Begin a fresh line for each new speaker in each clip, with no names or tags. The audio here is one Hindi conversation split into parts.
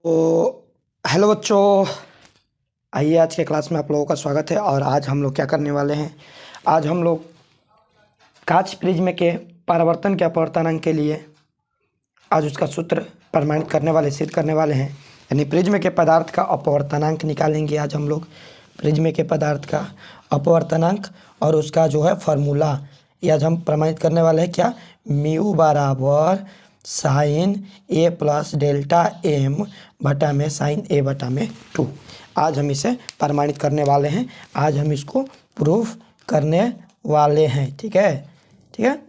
तो हेलो बच्चों, आइए आज के क्लास में आप लोगों का स्वागत है। और आज हम लोग क्या करने वाले हैं, आज हम लोग कांच प्रिज्म के परावर्तन के अपवर्तनांक के लिए आज उसका सूत्र प्रमाणित करने वाले सिद्ध करने वाले हैं। यानी प्रिज्म के पदार्थ का अपवर्तनांक निकालेंगे आज हम लोग। प्रिज्म के पदार्थ का अपवर्तनांक और उसका जो है फार्मूला ये आज हम प्रमाणित करने वाले हैं। क्या, म्यू बराबर साइन ए प्लस डेल्टा एम बटा में साइन ए बटा में 2। आज हम इसे प्रमाणित करने वाले हैं, आज हम इसको प्रूफ करने वाले हैं। ठीक है, ठीक है।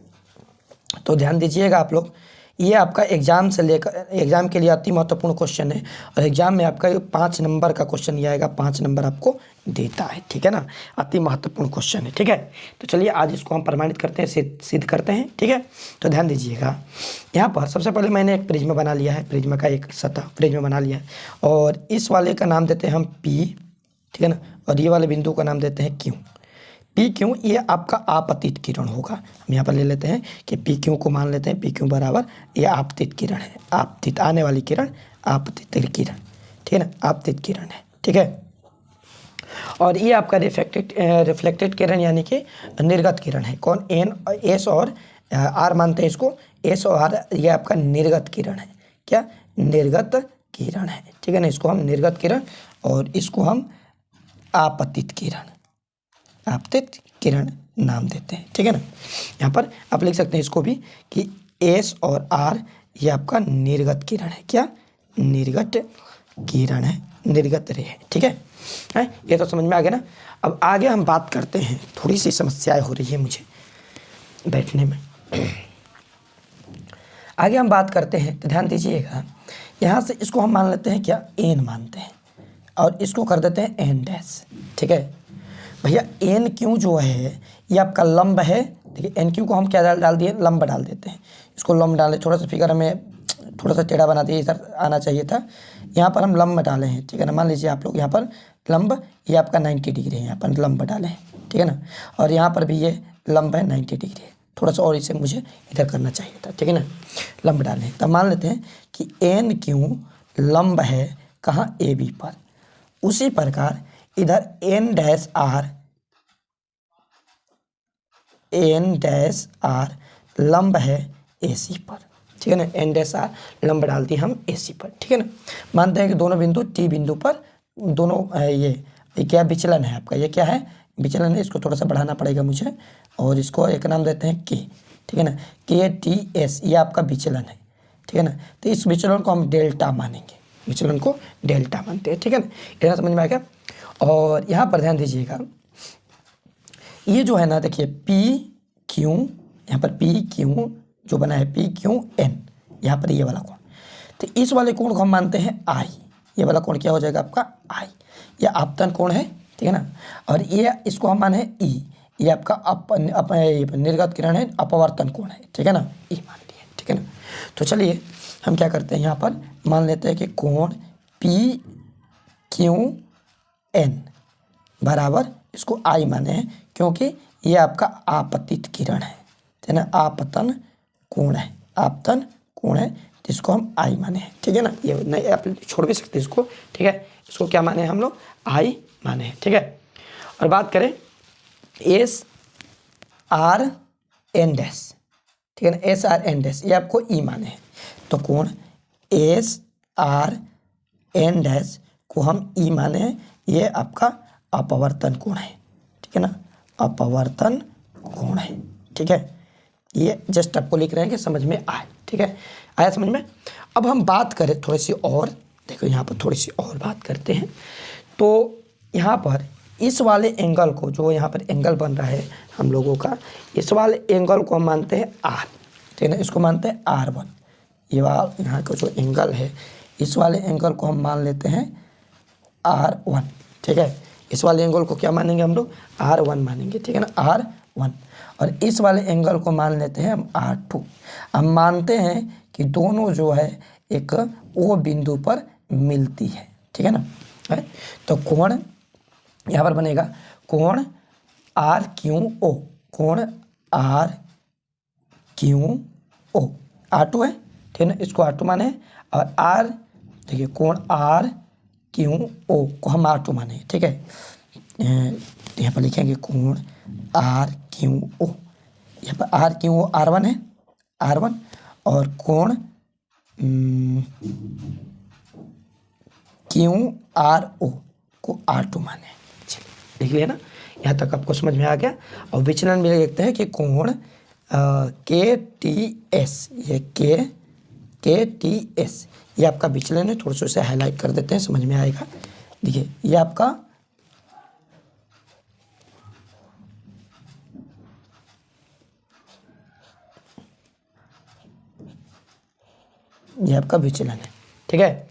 तो ध्यान दीजिएगा आप लोग, ये आपका एग्जाम से लेकर एग्जाम के लिए अति महत्वपूर्ण क्वेश्चन है। और एग्जाम में आपका 5 नंबर का क्वेश्चन ये आएगा, 5 नंबर आपको देता है। ठीक है ना, अति महत्वपूर्ण क्वेश्चन है। ठीक है, तो चलिए आज इसको हम प्रमाणित करते हैं, सिद्ध करते हैं। ठीक है, तो ध्यान दीजिएगा, यहाँ पर सबसे पहले मैंने एक प्रिज्म बना लिया है, प्रिज्म का एक सतह प्रिज्म बना लिया है। और इस वाले का नाम देते हैं हम पी, ठीक है ना, और ये वाले बिंदु का नाम देते हैं क्यू। पी क्यू ये आपका आपतित किरण होगा। हम यहाँ पर ले लेते हैं कि पी क्यू को मान लेते हैं, पी क्यू बराबर ये आपतित किरण है, आपतित आने वाली किरण, आपतित किरण। ठीक है ना, आपतित किरण है। ठीक है, और ये आपका रिफ्लेक्टेड किरण यानी कि निर्गत किरण है। कौन, एन एस और आर मानते हैं इसको, एस और आर ये आपका निर्गत किरण है। क्या, निर्गत किरण है। ठीक है ना, इसको हम निर्गत किरण और इसको हम आपतित किरण, आपतित किरण नाम देते हैं। ठीक है ना, यहाँ पर आप लिख सकते हैं इसको भी कि एस और आर ये आपका निर्गत किरण है। क्या, निर्गत किरण है, निर्गत रे है। ठीक है, ये तो समझ में आ गया ना। अब आगे हम बात करते हैं, थोड़ी सी समस्याएं हो रही है मुझे बैठने में। आगे हम बात करते हैं, तो ध्यान दीजिएगा, यहाँ से इसको हम मान लेते हैं क्या, एन मानते हैं, और इसको कर देते हैं एन डैश। ठीक है भैया, एन क्यू जो है ये आपका लंब है। देखिए एन क्यू को हम क्या डाल दिए, लंब डाल देते हैं। इसको लंब डालें, थोड़ा सा फिगर हमें थोड़ा सा टेढ़ा बना दिए, इधर आना चाहिए था। यहाँ पर हम लंब डाले हैं। ठीक है ना, मान लीजिए आप लोग यहाँ पर लंब ये आपका 90 डिग्री है, यहाँ पर लंब डाले हैं। ठीक है ना, और यहाँ पर भी ये लंब है 90 डिग्री है। थोड़ा सा और इसे मुझे इधर करना चाहिए था। ठीक है ना, लंब डालें, तब मान लेते हैं कि एन क्यू लंब है कहाँ, ए बी पर। उसी प्रकार इधर एन डैश आर लंब है ए सी पर। ठीक है ना, एन डैश आर लंब डाल दी हम ए सी पर। ठीक है ना, मानते हैं कि दोनों बिंदु टी बिंदु पर दोनों ये क्या विचलन है आपका, ये क्या है, विचलन है। इसको थोड़ा सा बढ़ाना पड़ेगा मुझे, और इसको एक नाम देते हैं के। ठीक है ना, के टी एस ये आपका विचलन है। ठीक है ना, तो इस विचलन को हम डेल्टा मानेंगे, विचलन को डेल्टा मानते हैं। ठीक है ना, इतना समझ में आ गया। और यहाँ पर ध्यान दीजिएगा, ये जो है ना, देखिए पी क्यू, यहाँ पर पी क्यू जो बना है पी क्यू एन, यहाँ पर ये वाला कोण, तो इस वाले कोण को हम मानते हैं आई। ये वाला कोण क्या हो जाएगा आपका, आई। ये आपतन कोण है। ठीक है ना, और ये इसको हम माने ई, ये आपका निर्गत किरण है, अपवर्तन कोण है। ठीक है ना, ई मान लिए। ठीक है ना, तो चलिए हम क्या करते हैं, यहाँ पर मान लेते हैं कि कोण पी क्यू एन बराबर, इसको आई माने हैं क्योंकि ये आपका आपतित किरण है। ठीक है ना, आपतन कोण है, आपतन कोण है, जिसको हम आई माने हैं। ठीक है ना, ये नहीं आप छोड़ भी सकते इसको। ठीक है, इसको क्या माने हम लोग, आई माने हैं। ठीक है, और बात करें एस आर एन डैश। ठीक है ना, एस आर एन डैश ये आपको ई माने हैं, तो कोण एस आर एन डैश को हम ई माने हैं, ये आपका अपवर्तन कोण है। ठीक है ना, अपवर्तन कोण है। ठीक है, ये जस्ट आपको लिख रहे हैं कि समझ में आए। ठीक है, आया समझ में। अब हम बात करें थोड़ी सी और, देखो यहाँ पर थोड़ी सी और बात करते हैं। तो यहाँ पर इस वाले एंगल को, जो यहाँ पर एंगल बन रहा है हम लोगों का, इस वाले एंगल को हम मानते हैं आर। ठीक है ना, इसको मानते हैं R1। ये वाला यहाँ का जो एंगल है, इस वाले एंगल को हम मान लेते हैं R1। ठीक है, इस वाले एंगल को क्या मानेंगे हम लोग, R1 मानेंगे। ठीक है ना, R1, और इस वाले एंगल को मान लेते हैं हम R2। हम मानते हैं कि दोनों जो है एक ओ बिंदु पर मिलती है। ठीक है ना, तो कोण यहाँ पर बनेगा कोण आर क्यू ओ, कोण आर क्यू ओ, R2 है। ठीक है ना, इसको R2 माने, और देखिए कोण आर क्यू ओ को हम R2 माने, ठीक है। यहाँ पर लिखेंगे कोण आर क्यू ओ, यहाँ पर आर क्यू ओ R1 है, R1, और कोण क्यू आर ओ को R2 माने। चलिए लिख लिया ना, यहाँ तक आपको समझ में आ गया। और विचलन भी देखते हैं कि कोण के टी एस, ये के टी एस ये आपका विचलन है। थोड़ा सा उसे हाईलाइट कर देते हैं, समझ में आएगा। देखिए ये आपका विचलन है, ठीक है।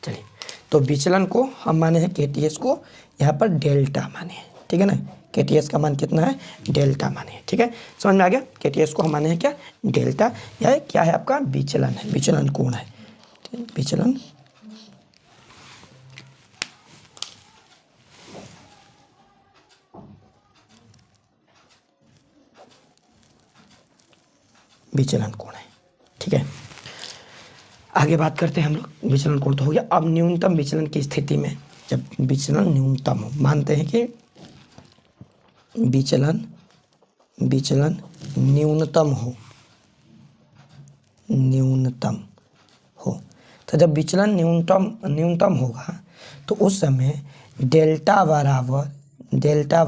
चलिए तो विचलन को हम माने हैं KTS को यहाँ पर डेल्टा माने हैं, ठीक है ना। KTS का मान कितना है, डेल्टा माने हैं, ठीक है। समझ में आ गया। KTS को हम माने हैं क्या, डेल्टा। यह क्या है आपका विचलन है, विचलन कोण है, विचलन विचलन कोण है, ठीक है। आगे बात करते हैं हम लोग। विचलन कोण तो हो गया। अब न्यूनतम विचलन की स्थिति में जब विचलन न्यूनतम हो, मानते हैं कि विचलन न्यूनतम हो, तो जब विचलन न्यूनतम होगा तो उस समय डेल्टा बराबर डेल्टा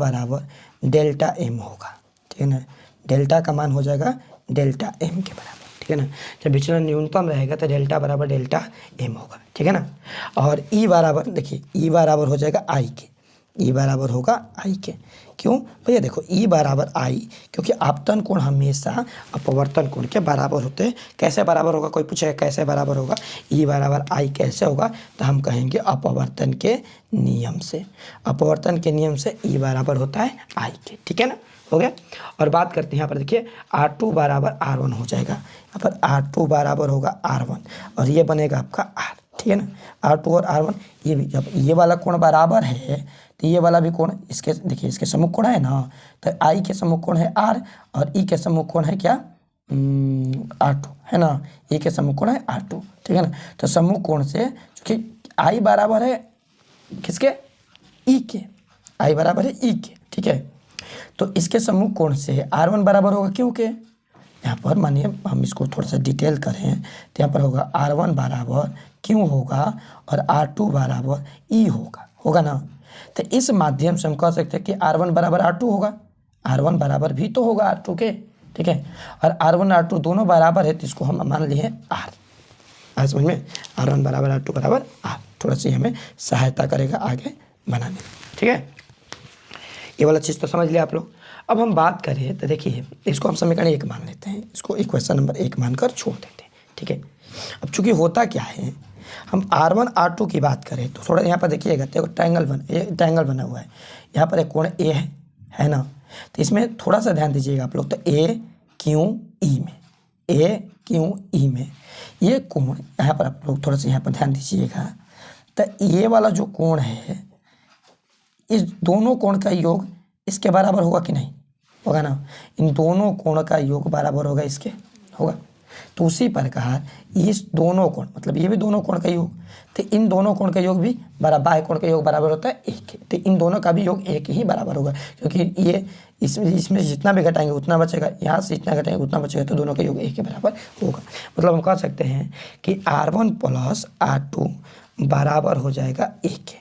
एम होगा, ठीक है ना। डेल्टा का मान हो जाएगा डेल्टा एम के बराबर, ठीक है ना। जब विचलन न्यूनतम रहेगा तो डेल्टा बराबर डेल्टा एम होगा, ठीक है ना। और ई बराबर, देखिए ई बराबर हो जाएगा आई के, ई बराबर होगा आई के। क्यों भैया, देखो ई बराबर आई, क्योंकि आपतन कोण हमेशा अपवर्तन कोण के बराबर होते हैं। कैसे बराबर होगा, कोई पूछेगा कैसे बराबर होगा, ई बराबर आई कैसे होगा, तो हम कहेंगे अपवर्तन के नियम से। अपवर्तन के नियम से ई बराबर होता है आई के, ठीक है ना, हो गया। और बात करते हैं यहाँ पर, देखिए R2 बराबर R1 हो जाएगा। यहाँ पर R2 बराबर होगा R1 और ये बनेगा आपका R, ठीक है ना। R2 और R1, ये भी जब ये वाला कोण बराबर है तो ये वाला भी कोण, इसके देखिए इसके सम्मुख कोण है ना, तो I के सम्मुख कोण है R और E के सम्मुख कोण है क्या, R2 है ना। E के सम्मुख कोण है R2, ठीक है ना। तो सम्मुख कोण से क्योंकि I बराबर है किसके, E के, I बराबर है E के, ठीक है। तो इसके सम्मुख कोण से R1 बराबर होगा, क्योंकि यहाँ पर मानिए हम इसको थोड़ा सा डिटेल करें तो यहाँ पर होगा R1 बराबर क्यों होगा और R2 बराबर E होगा ना। तो इस माध्यम से हम कह सकते हैं कि R1 बराबर R2 होगा, R1 बराबर भी तो होगा R2 के, ठीक है। और R1 R2 दोनों बराबर है तो इसको हम मान लिए R समझ में, R1 बराबर R2 बराबर R। थोड़ा सी हमें सहायता करेगा आगे बनाने में, ठीक है। ये वाला चीज़ तो समझ लिया आप लोग। अब हम बात करें तो देखिए इसको हम समीकरण 1 मान लेते हैं, इसको इक्वेशन नंबर 1 मानकर छोड़ देते हैं, ठीक है। अब चूंकि होता क्या है, हम R1 R2 की बात करें तो थोड़ा यहाँ पर देखिएगा, तो ट्रायंगल बना हुआ है। यहाँ पर एक कोण ए है ना, तो इसमें थोड़ा सा ध्यान दीजिएगा आप लोग। तो ए क्यू ई में ये कोण, यहाँ पर आप लोग थोड़ा सा यहाँ पर ध्यान दीजिएगा। तो ये वाला जो कोण है, इस दोनों कोण का योग इसके बराबर होगा कि नहीं, होगा ना। इन दोनों कोण का योग बराबर होगा इसके, होगा। तो उसी प्रकार इस दोनों कोण, मतलब ये भी दोनों कोण का योग, तो इन दोनों कोण का योग भी बाह्य कोण का योग बराबर होता है 1। तो इन दोनों का भी योग 1 ही बराबर होगा, क्योंकि ये इसमें जितना भी घटाएंगे उतना बचेगा, यहाँ से जितना घटाएंगे उतना बचेगा, तो दोनों का योग 1 के बराबर होगा। मतलब हम कह सकते हैं कि R1 प्लस R2 बराबर हो जाएगा 1,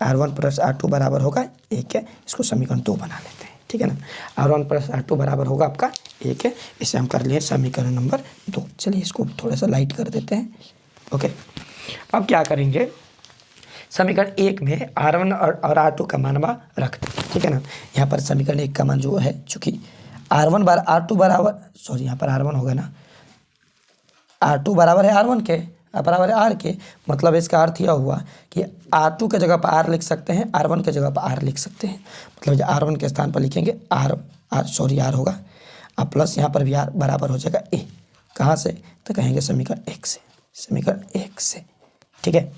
R1 प्लस R2 बराबर होगा 1 है। इसको समीकरण 2 बना लेते हैं, ठीक है ना। R1 प्लस R2 बराबर होगा आपका 1 है। इसे हम कर लिए समीकरण नंबर 2। चलिए इसको थोड़ा सा लाइट कर देते हैं, ओके। अब क्या करेंगे, समीकरण 1 में R1 और R2 का मान रख दें, ठीक है ना। यहाँ पर समीकरण 1 का मान जो है, चूँकि R1 R2 बराबर, सॉरी यहाँ पर R1 होगा ना, R2 बराबर है R1 के, बराबर है R के, मतलब इसका अर्थ यह हुआ कि R2 के जगह पर R लिख सकते हैं, R1 के जगह पर R लिख सकते हैं। मतलब R1 के स्थान पर लिखेंगे R होगा, अब प्लस यहाँ पर भी R बराबर हो जाएगा A। कहाँ से, तो कहेंगे समीकरण 1 से, ठीक है।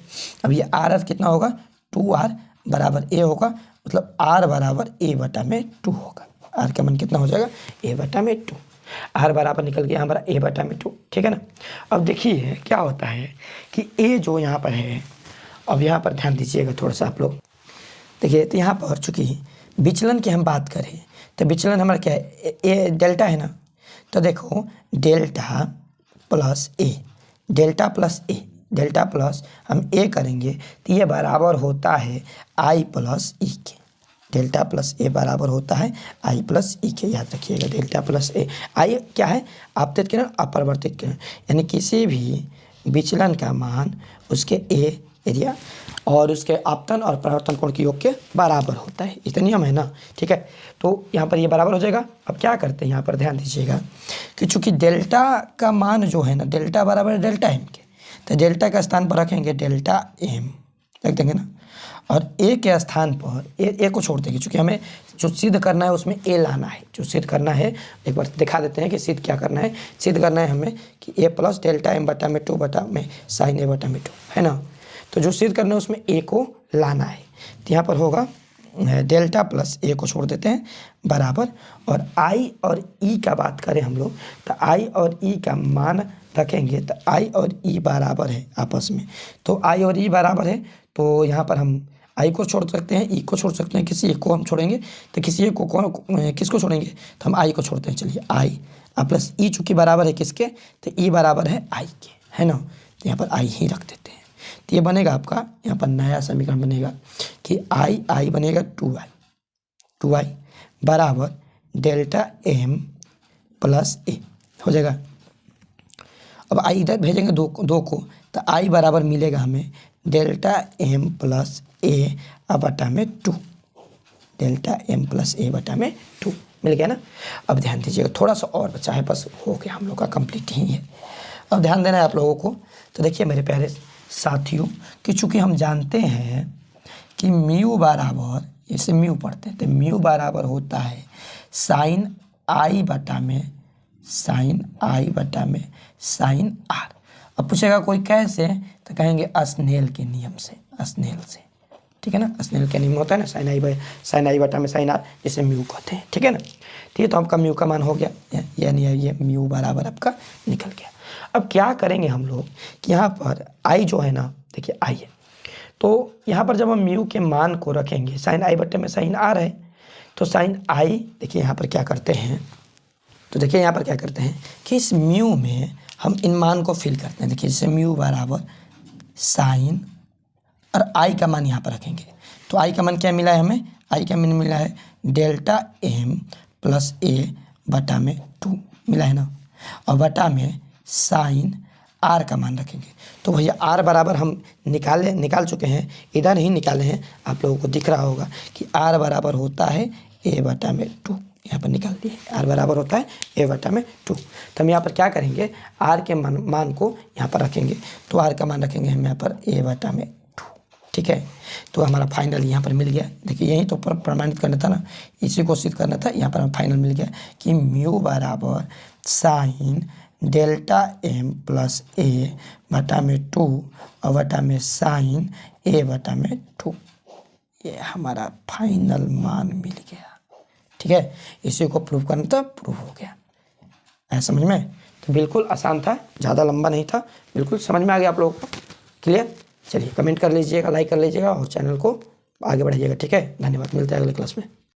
अब ये R कितना होगा, 2R बराबर A होगा, मतलब R बराबर A बटा में 2 होगा। R का मान कितना हो जाएगा, A बटा में 2। आर बराबर निकल गया हमारा ए बटा में 2, ठीक है ना। अब देखिए क्या होता है कि ए जो यहाँ पर है, अब यहाँ पर ध्यान दीजिएगा थोड़ा सा आप लोग, देखिए तो यहाँ पर चूँकि विचलन की हम बात करें तो विचलन हमारा क्या है, ए डेल्टा है ना, तो देखो डेल्टा प्लस ए, डेल्टा प्लस ए, डेल्टा प्लस हम ए करेंगे तो ये बराबर होता है आई प्लस ई के, डेल्टा प्लस ए बराबर होता है आई प्लस ई के, याद रखिएगा डेल्टा प्लस ए। आई क्या है, आपतित किरण अपरिवर्तित किरण, यानी किसी भी विचलन का मान उसके ए एरिया और उसके आपतन और परावर्तन कोण के योग के बराबर होता है, इतना नियम है ना, ठीक है। तो यहाँ पर ये बराबर हो जाएगा। अब क्या करते हैं यहाँ पर ध्यान दीजिएगा कि चूंकि डेल्टा का मान जो है ना, डेल्टा बराबर है डेल्टा एम के, तो डेल्टा का स्थान पर रखेंगे डेल्टा एम रख देंगे ना, और ए के स्थान पर ए को छोड़ देंगे, चूँकि हमें जो सिद्ध करना है उसमें ए लाना है, जो सिद्ध करना है एक बार दिखा देते हैं कि सिद्ध क्या करना है। सिद्ध करना है हमें कि ए प्लस डेल्टा एम बटा में 2 बटा में साइन ए बटा में 2 है ना, तो जो सिद्ध करना है उसमें ए को लाना है। तो यहाँ पर होगा डेल्टा प्लस ए को छोड़ देते हैं बराबर, और आई और ई का बात करें हम लोग तो आई और ई का मान रखेंगे तो आई और ई बराबर है आपस में, तो आई और ई बराबर है, तो यहाँ पर हम आई को छोड़ सकते हैं, ई को छोड़ सकते हैं, किसी एक को हम छोड़ेंगे तो किसी एक को किसको छोड़ेंगे, तो हम आई को छोड़ते हैं। चलिए आई प्लस ई चूँकि बराबर है किसके, तो ई बराबर है आई के, है ना, तो यहाँ पर आई ही रख देते हैं। तो ये बनेगा आपका यहाँ पर नया समीकरण बनेगा कि आई बनेगा 2i बराबर डेल्टा एम प्लस ए हो जाएगा। अब आई इधर भेजेंगे दो को, तो आई बराबर मिलेगा हमें डेल्टा एम प्लस ए बटा में 2, डेल्टा एम प्लस ए बटा में 2 मिल गया ना। अब ध्यान दीजिएगा थोड़ा सा और बचा है, बस हो गया हम लोग का कंप्लीट ही है। अब ध्यान देना है आप लोगों को। तो देखिए मेरे प्यारे साथियों कि चूँकि हम जानते हैं कि म्यू बराबर, इसे म्यू पढ़ते हैं, तो म्यू बराबर होता है साइन आई बटा में साइन साइन आर। अब पूछेगा कोई कैसे, तो कहेंगे स्नेल के नियम से, स्नेल से, ठीक है ना, स्नेल का नियम होता है ना साइन आई बटा में साइन आर, जिसे म्यू कहते हैं, ठीक है ना। ठीक है, तो आपका म्यू का मान हो गया, यानी ये म्यू बराबर आपका निकल गया। अब क्या करेंगे हम लोग कि यहाँ पर आई जो है ना, देखिए आई है, तो यहाँ पर जब हम म्यू के मान को रखेंगे, साइन आई बटे में साइन आर है, तो साइन आई, देखिए यहाँ पर क्या करते हैं, तो देखिए यहाँ पर क्या करते हैं कि इस म्यू में हम इन मान को फिल करते हैं। देखिए जैसे म्यू बराबर साइन और आई का मान यहाँ पर रखेंगे, तो आई का मान क्या मिला है हमें, आई का मान मिला है डेल्टा एम प्लस ए बटा में 2 मिला है ना, और बटा में साइन आर का मान रखेंगे। तो भैया आर बराबर हम निकाल चुके हैं, इधर ही निकाले हैं, आप लोगों को दिख रहा होगा कि आर बराबर होता है ए बटा में 2, यहाँ पर निकाल दिए, आर बराबर होता है ए बटा में 2। तो हम यहाँ पर क्या करेंगे, आर के मान को यहाँ पर रखेंगे, तो आर का मान रखेंगे हम यहाँ पर ए बटा में 2, ठीक है। तो हमारा फाइनल यहाँ पर मिल गया। देखिए यही तो प्रमाणित करना था ना, इसी को सिद्ध करना था, यहाँ पर हम फाइनल मिल गया कि म्यू बराबर साइन डेल्टा एम प्लस ए बटा में 2 और बटा में साइन ए बटा में 2, ये हमारा फाइनल मान मिल गया, ठीक है। इसी को प्रूव करना था, प्रूव हो गया। ऐसा समझ में, तो बिल्कुल आसान था, ज़्यादा लंबा नहीं था, बिल्कुल समझ में आ गया आप लोगों को, क्लियर। चलिए कमेंट कर लीजिएगा, लाइक कर लीजिएगा और चैनल को आगे बढ़ाइएगा, ठीक है। धन्यवाद, मिलते हैं अगले क्लास में।